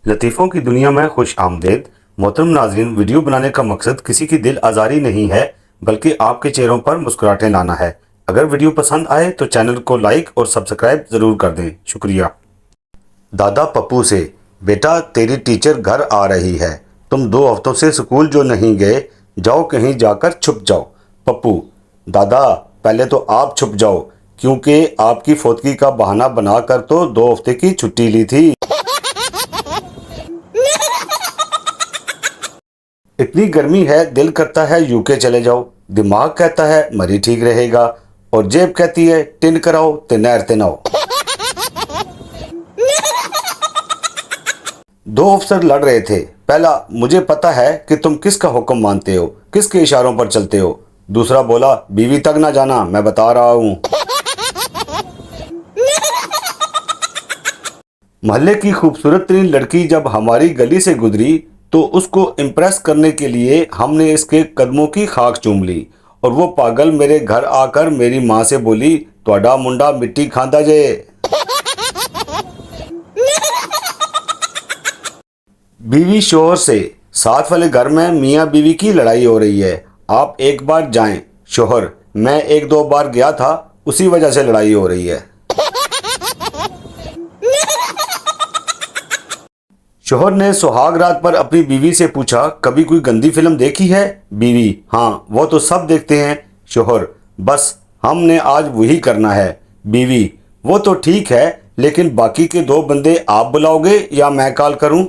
लतीफ़ों की दुनिया में खुश आमदेद। मोहतरम नाज़रीन, वीडियो बनाने का मकसद किसी की दिल आज़ारी नहीं है बल्कि आपके चेहरों पर मुस्कुराहटें लाना है। अगर वीडियो पसंद आए तो चैनल को लाइक और सब्सक्राइब ज़रूर कर दें, शुक्रिया। दादा पप्पू से, बेटा तेरी टीचर घर आ रही है, तुम 2 हफ्तों से स्कूल जो नहीं गए, जाओ कहीं जाकर छुप जाओ। पप्पू: दादा पहले तो आप छुप जाओ, क्योंकि आपकी फौतगी का बहाना बनाकर तो 2 हफ्ते की छुट्टी ली थी। इतनी गर्मी है, दिल करता है यूके चले जाओ, दिमाग कहता है मरी ठीक रहेगा, और जेब कहती है टिन कराओ ते नहर ते नहाओ। 2 अफसर लड़ रहे थे। पहला: मुझे पता है कि तुम किसका हुक्म मानते हो, किसके इशारों पर चलते हो। दूसरा बोला: बीवी तक ना जाना, मैं बता रहा हूं। मोहल्ले की खूबसूरत तरीन लड़की जब हमारी गली से गुजरी तो उसको इम्प्रेस करने के लिए हमने इसके कदमों की खाक चूम ली, और वो पागल मेरे घर आकर मेरी माँ से बोली, ਤੁਹਾਡਾ मुंडा मिट्टी खांदा जे। बीवी शोहर से, साथ वाले घर में मियाँ बीवी की लड़ाई हो रही है, आप एक बार जाएं। शोहर: मैं 1-2 बार गया था, उसी वजह से लड़ाई हो रही है। शोहर ने सुहाग रात पर अपनी बीवी से पूछा, कभी कोई गंदी फिल्म देखी है? बीवी: हाँ, वो तो सब देखते हैं। शोहर: बस हमने आज वही करना है। बीवी: वो तो ठीक है, लेकिन बाकी के 2 बंदे आप बुलाओगे या मैं कॉल करूं?